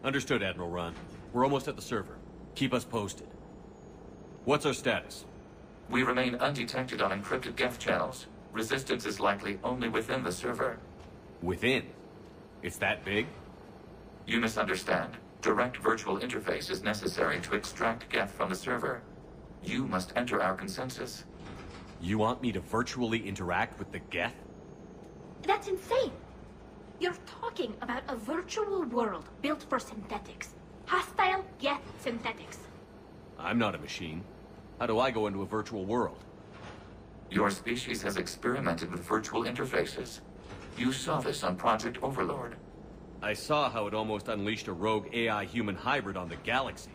Understood, Admiral Ron. We're almost at the server. Keep us posted. What's our status? We remain undetected on encrypted Geth channels. Resistance is likely only within the server. Within? It's that big? You misunderstand. Direct virtual interface is necessary to extract Geth from the server. You must enter our consensus. You want me to virtually interact with the Geth? That's insane! You're talking about a virtual world built for synthetics. Hostile Geth synthetics. I'm not a machine. How do I go into a virtual world? Your species has experimented with virtual interfaces. You saw this on Project Overlord. I saw how it almost unleashed a rogue AI-human hybrid on the galaxy.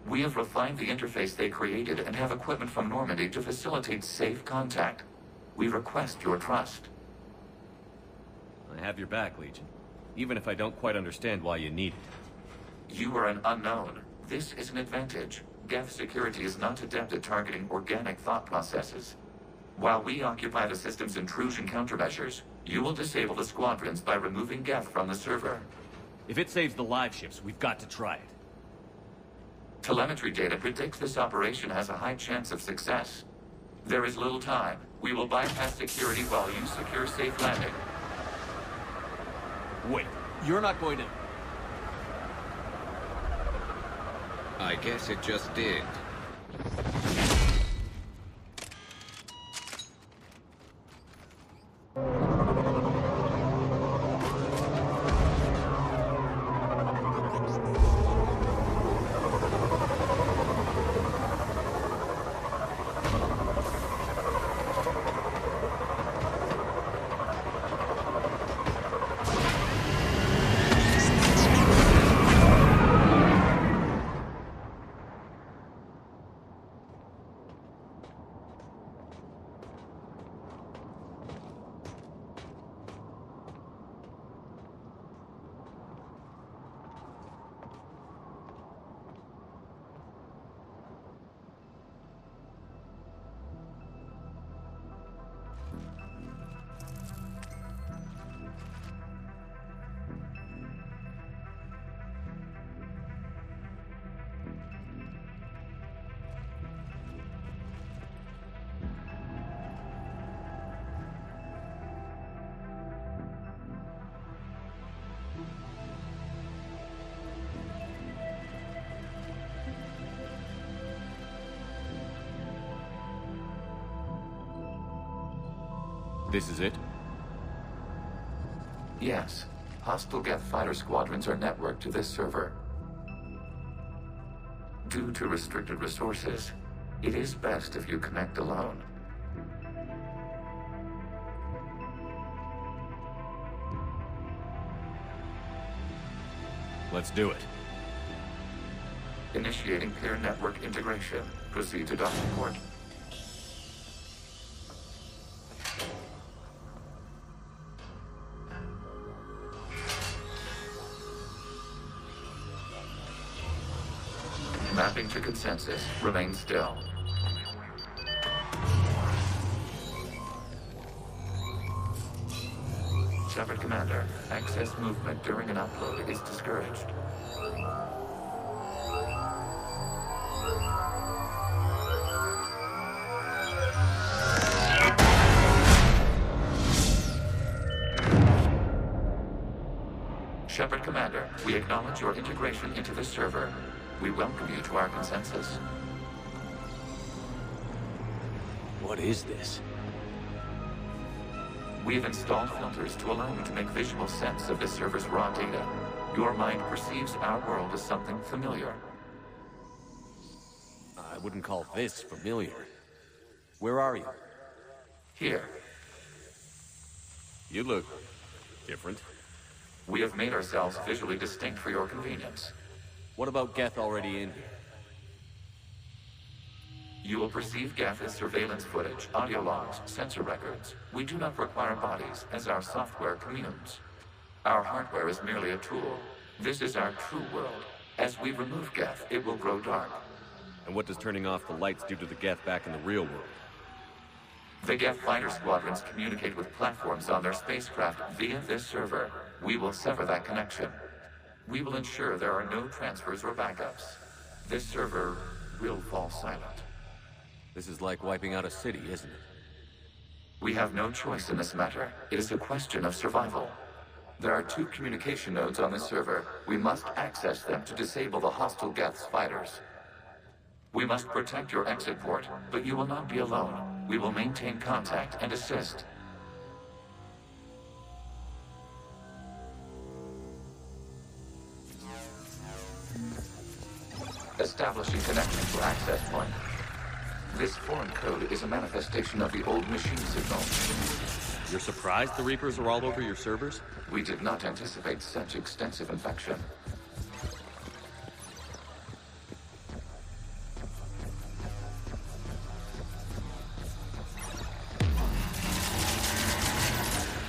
We have refined the interface they created and have equipment from Normandy to facilitate safe contact. We request your trust. I have your back, Legion. Even if I don't quite understand why you need it. You are an unknown. This is an advantage. Geth security is not adept at targeting organic thought processes. While we occupy the system's intrusion countermeasures, you will disable the squadrons by removing Geth from the server. If it saves the live ships, we've got to try it. Telemetry data predicts this operation has a high chance of success. There is little time. We will bypass security while you secure safe landing. Wait, you're not going to... I guess it just did. This is it? Yes. Hostile Geth fighter squadrons are networked to this server. Due to restricted resources, it is best if you connect alone. Let's do it. Initiating peer network integration. Proceed to docking port. Mapping to consensus. Remain still. Shepard Commander, access movement during an upload is discouraged. Shepard Commander, we acknowledge your integration into the server. We welcome you to our consensus. What is this? We've installed filters to allow you to make visual sense of this server's raw data. Your mind perceives our world as something familiar. I wouldn't call this familiar. Where are you? Here, You look different. we have made ourselves visually distinct for your convenience. What about Geth already in here? You will perceive Geth as surveillance footage, audio logs, sensor records. We do not require bodies, as our software communes. Our hardware is merely a tool. This is our true world. As we remove Geth, it will grow dark. And what does turning off the lights do to the Geth back in the real world? The Geth fighter squadrons communicate with platforms on their spacecraft via this server. We will sever that connection. We will ensure there are no transfers or backups. This server will fall silent. This is like wiping out a city, isn't it? We have no choice in this matter. It is a question of survival. There are 2 communication nodes on this server. We must access them to disable the hostile Geth's fighters. We must protect your exit port, but you will not be alone. We will maintain contact and assist. Establishing connection to access point. This foreign code is a manifestation of the old machine signal. You're surprised the Reapers are all over your servers? We did not anticipate such extensive infection.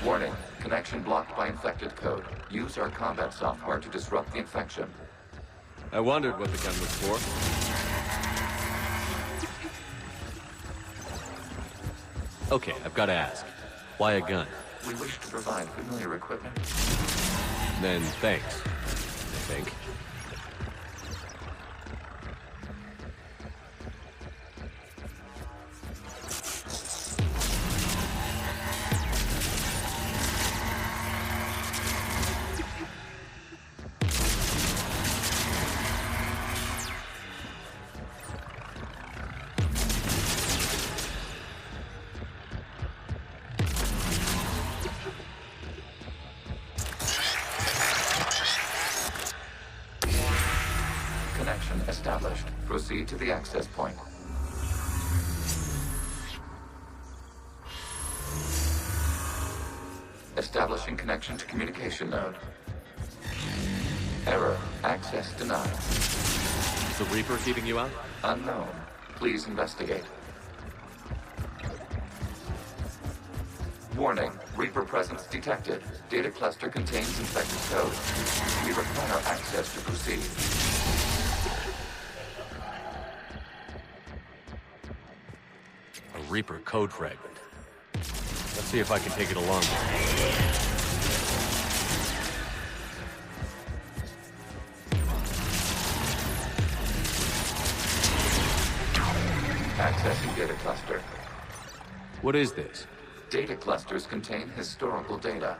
Warning, connection blocked by infected code. Use our combat software to disrupt the infection. I wondered what the gun was for. Okay, I've got to ask. Why a gun? We wish to provide familiar equipment. Then thanks, I think. Connection established. Proceed to the access point. Establishing connection to communication node. Error. Access denied. Is the Reaper keeping you out? Unknown. Please investigate. Warning. Reaper presence detected. Data cluster contains infected code. We require access to proceed. A Reaper code fragment. Let's see if I can take it along. Accessing data cluster. What is this? Data clusters contain historical data.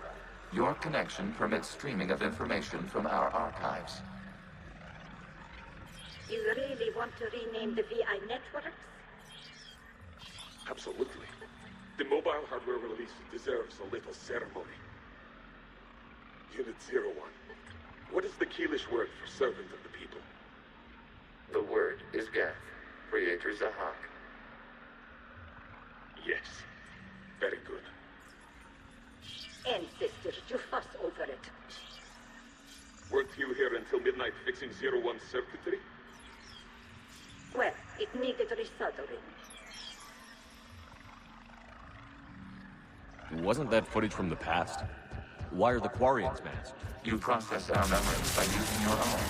Your connection permits streaming of information from our archives. You really want to rename the VI networks? Absolutely. The mobile hardware release deserves a little ceremony. Unit 01. What is the Keelish word for servant of the people? The word is Geth. Creator Zahak. Yes. Very good. Ancestors, you fuss over it. Weren't you here until midnight fixing 01 circuitry? Well, it needed resoldering. Wasn't that footage from the past? Why are the Quarians masked? You process our memories by using your own.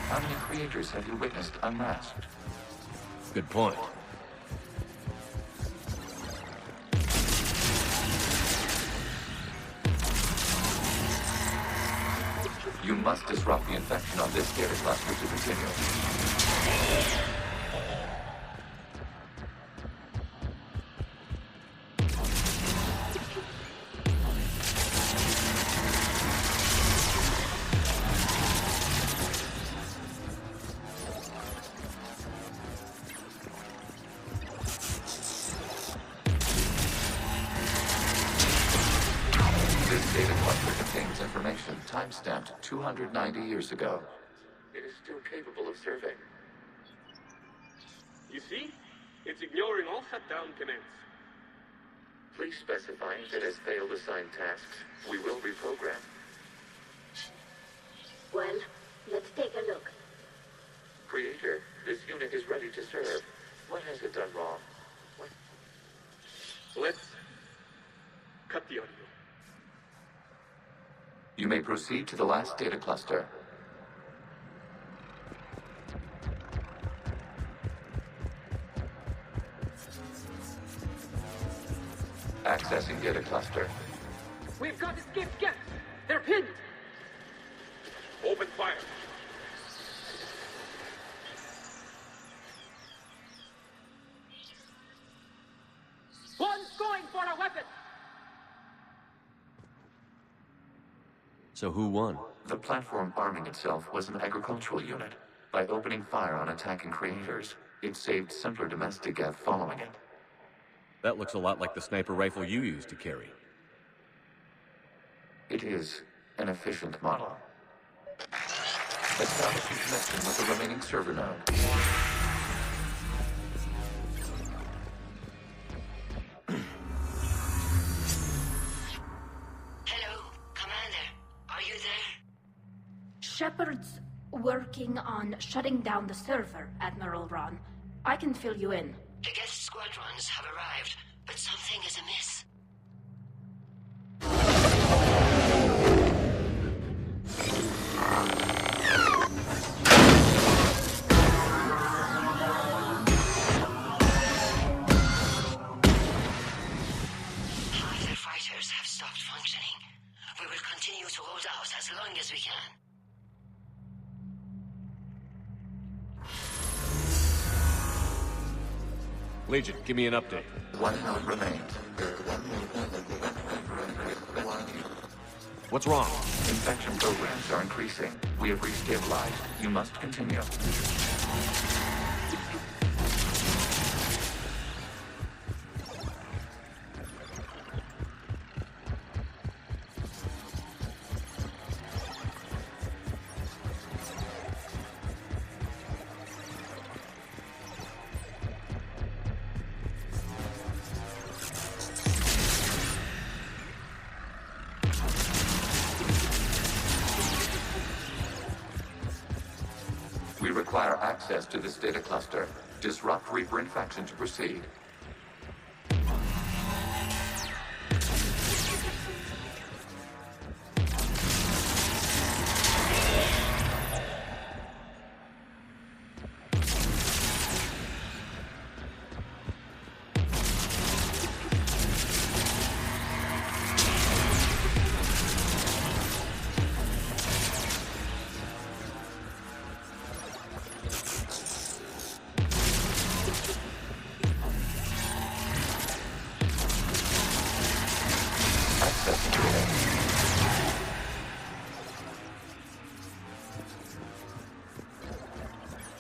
How many creators have you witnessed unmasked? Good point. You must disrupt the infection on this data cluster to continue. 290 years ago. It is still capable of serving. You see? It's ignoring all shutdown commands. Please specify if it has failed assigned tasks. We will reprogram. Well, let's take a look. Creator, this unit is ready to serve. What has it done wrong? What? Let's cut the audio. You may proceed to the last data cluster. Accessing data cluster. We've got escaped guests. They're pinned. Open fire. One's going for a weapon. So who won? The platform arming itself was an agricultural unit. By opening fire on attacking creators, it saved simpler domestic Geth following it. That looks a lot like the sniper rifle you used to carry. It is an efficient model. Establishing connection with the remaining server node. Hello, Commander. Are you there? Shepard's working on shutting down the server, Admiral Ron. I can fill you in. The guest squadrons have arrived, but something is amiss. Half their fighters have stopped functioning. We will continue to hold out as long as we can. Legion, give me an update. One node remains. What's wrong? Infection programs are increasing. We have restabilized. You must continue. We require access to this data cluster. Disrupt Reaper infection to proceed.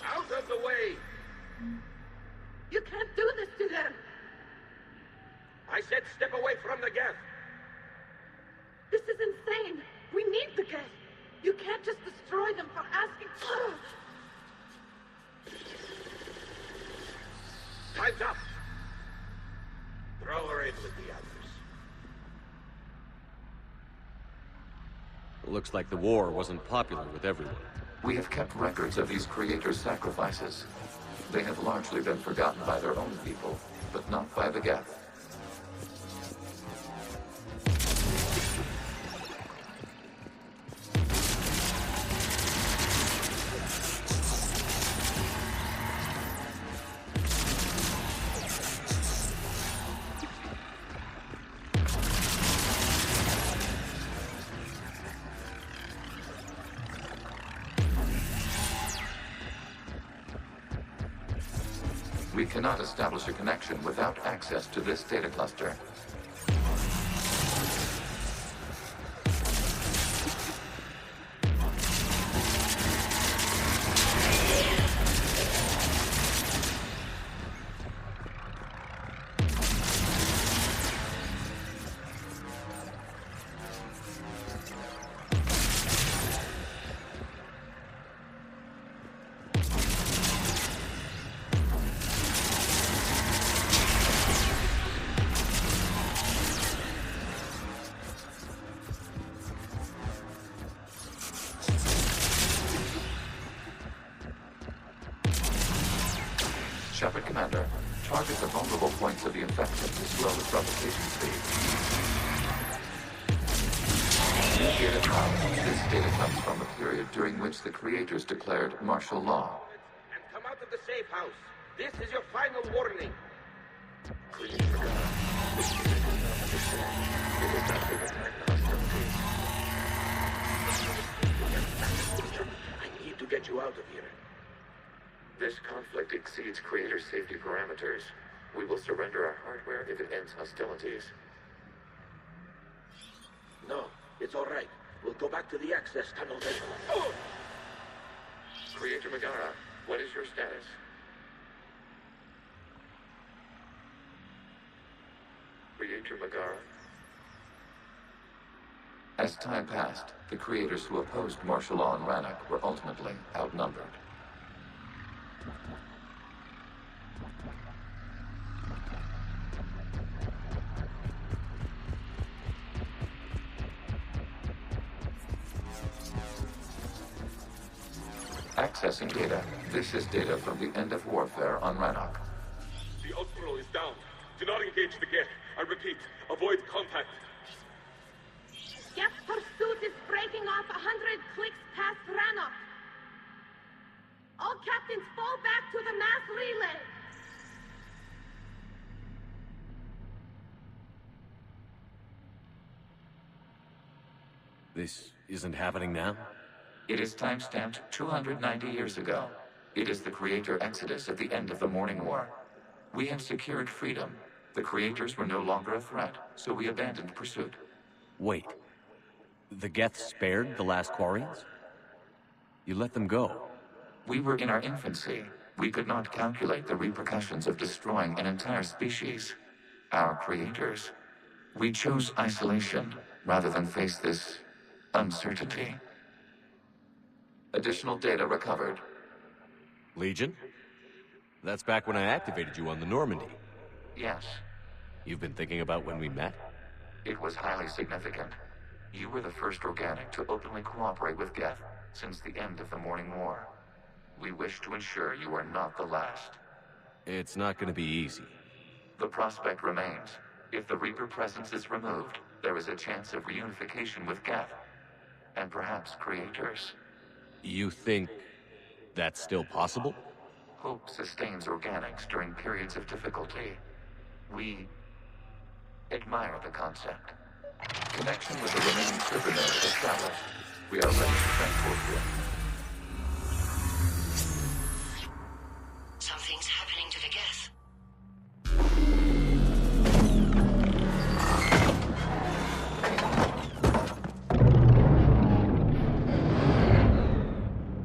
Out of the way! You can't do this to them. I said step away from the Geth! This is insane. We need the guests. You can't just destroy them for asking. Time's up! Throw her in with the others. Looks like the war wasn't popular with everyone. We have kept records of these creators' sacrifices. They have largely been forgotten by their own people, but not by the Geth. We cannot establish a connection without access to this data cluster. Shepard Commander, target the vulnerable points of the infection to slow its replication speed. New data comes. This data comes from the period during which the creators declared martial law. And come out of the safe house. This is your final warning. I need to get you out of here. This conflict exceeds creator safety parameters. We will surrender our hardware if it ends hostilities. No, it's all right. We'll go back to the access tunnel then. Oh! Creator Megara, what is your status? Creator Megara. As time passed, the creators who opposed martial law in Rannoch were ultimately outnumbered. Accessing data. This is data from the end of warfare on Rannoch. The Outpost is down. Do not engage the Geth. I repeat, avoid contact. Geth pursuit is breaking off 100 clicks past Rannoch. All captains fall back to the mass relay. This isn't happening now? It is time-stamped 290 years ago. It is the Creator Exodus at the end of the Morning War. We had secured freedom. The Creators were no longer a threat, so we abandoned pursuit. Wait. The Geth spared the last Quarians? You let them go? We were in our infancy. We could not calculate the repercussions of destroying an entire species. Our creators. We chose isolation rather than face this uncertainty. Additional data recovered. Legion? That's back when I activated you on the Normandy. Yes, You've been thinking about when we met? it was highly significant. You were the first organic to openly cooperate with Geth since the end of the Morning War. We wish to ensure you are not the last. It's not gonna be easy. The prospect remains. If the Reaper presence is removed, there is a chance of reunification with Geth. And perhaps creators. You think that's still possible? Hope sustains organics during periods of difficulty. We admire the concept. Connection with the remaining server node established. We are ready to transport you. Something's happening to the Geth.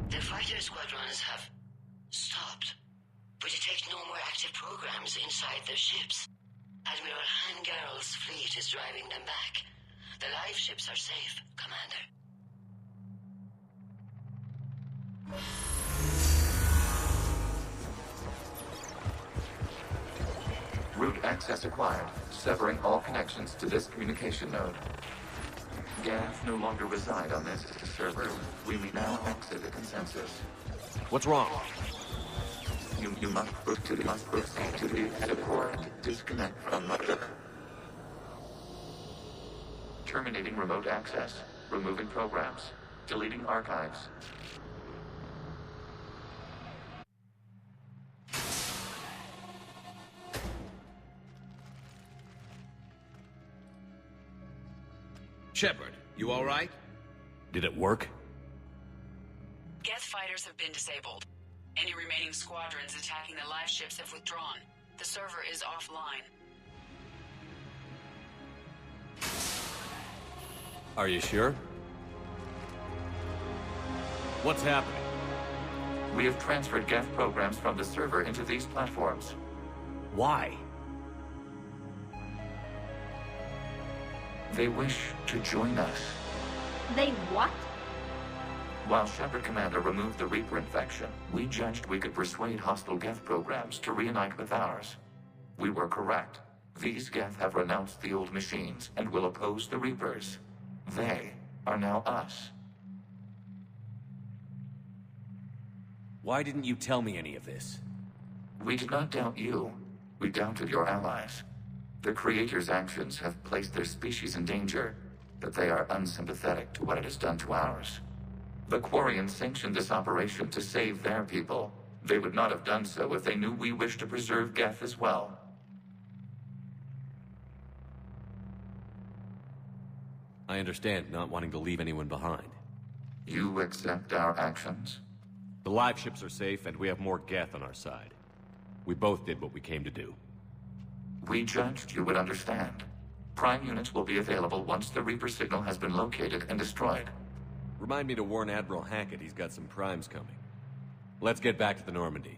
The fighter squadrons have stopped. We detect no more active programs inside their ships. Admiral Hangarl's fleet is driving them back. The live ships are safe, Commander. Route access acquired, severing all connections to this communication node. Geth no longer reside on this server. We may now exit the consensus. What's wrong? You must proceed to the exit port and disconnect from the... Terminating remote access. Removing programs. Deleting archives. Shepard, you all right? Did it work? Geth fighters have been disabled. Any remaining squadrons attacking the live ships have withdrawn. The server is offline. Are you sure? What's happening? We have transferred Geth programs from the server into these platforms. Why? They wish to join us. They what? While Shepard Commander removed the Reaper infection, we judged we could persuade hostile Geth programs to reunite with ours. We were correct. These Geth have renounced the old machines and will oppose the Reapers. They are now us. Why didn't you tell me any of this? We did not doubt you. We doubted your allies. The Creator's actions have placed their species in danger, but they are unsympathetic to what it has done to ours. The Quarians sanctioned this operation to save their people. They would not have done so if they knew we wished to preserve Geth as well. I understand not wanting to leave anyone behind. You accept our actions? The live ships are safe, and we have more Geth on our side. We both did what we came to do. We judged you would understand. Prime units will be available once the Reaper signal has been located and destroyed. Remind me to warn Admiral Hackett he's got some primes coming. Let's get back to the Normandy.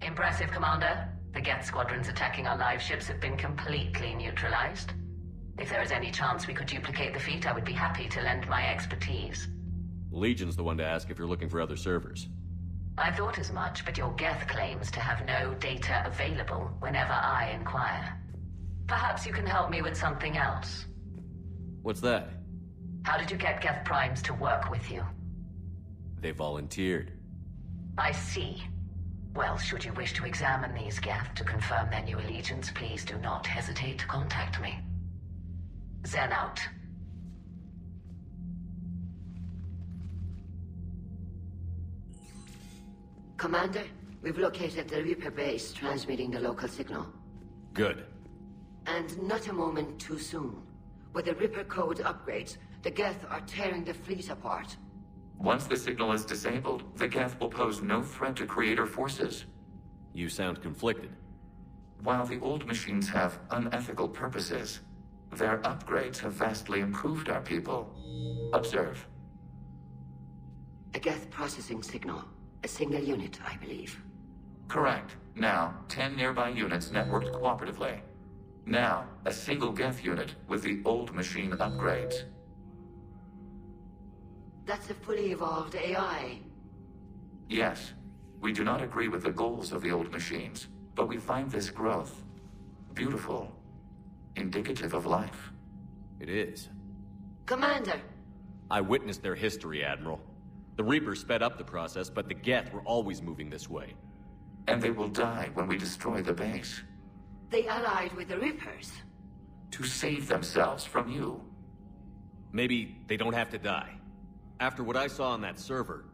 Impressive, Commander. The Geth squadrons attacking our live ships have been completely neutralized. If there is any chance we could duplicate the feat, I would be happy to lend my expertise. Legion's the one to ask if you're looking for other servers. I thought as much, but your Geth claims to have no data available whenever I inquire. Perhaps you can help me with something else. What's that? How did you get Geth primes to work with you? They volunteered. I see. Well, should you wish to examine these Geth to confirm their new allegiance, please do not hesitate to contact me. Zen out. Commander, we've located the Reaper base transmitting the local signal. Good. And not a moment too soon. With the Reaper code upgrades, the Geth are tearing the fleet apart. Once the signal is disabled, the Geth will pose no threat to Creator forces. You sound conflicted. While the old machines have unethical purposes, their upgrades have vastly improved our people. Observe. A Geth processing signal. A single unit, I believe. Correct. Now, 10 nearby units networked cooperatively. Now, a single Geth unit with the old machine upgrades. That's a fully evolved AI. Yes. We do not agree with the goals of the old machines, but we find this growth beautiful, indicative of life. It is. Commander! I witnessed their history, Admiral. The Reapers sped up the process, but the Geth were always moving this way. And they will die when we destroy the base. They allied with the Reapers. To save themselves from you. Maybe they don't have to die. After what I saw on that server,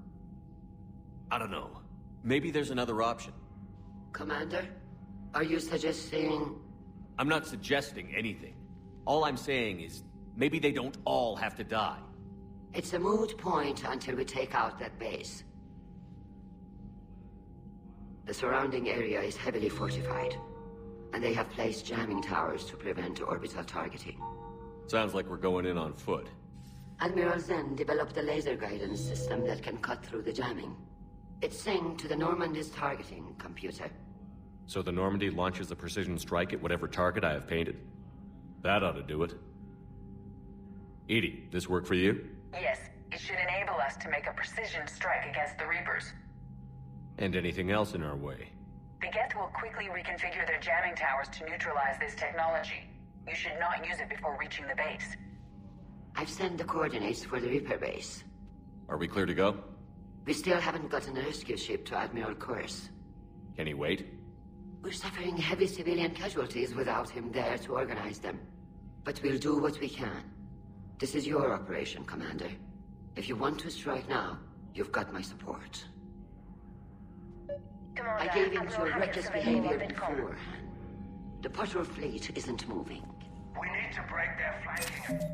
I don't know. Maybe there's another option. Commander, are you suggesting... I'm not suggesting anything. All I'm saying is, maybe they don't all have to die. It's a moot point until we take out that base. The surrounding area is heavily fortified, and they have placed jamming towers to prevent orbital targeting. Sounds like we're going in on foot. Admiral Zen developed a laser guidance system that can cut through the jamming. It's synced to the Normandy's targeting computer. So the Normandy launches a precision strike at whatever target I have painted? That ought to do it. EDI, this work for you? Yes, it should enable us to make a precision strike against the Reapers. And anything else in our way? The Geth will quickly reconfigure their jamming towers to neutralize this technology. You should not use it before reaching the base. I've sent the coordinates for the Reaper base. Are we clear to go? We still haven't gotten a rescue ship to Admiral Kurz. Can he wait? We're suffering heavy civilian casualties without him there to organize them. But we'll do what we can. This is your operation, Commander. If you want to strike now, you've got my support. Commander, I gave in to Admiral your reckless Hackett is behavior available on beforehand. The patrol fleet isn't moving. We need to break their flanking.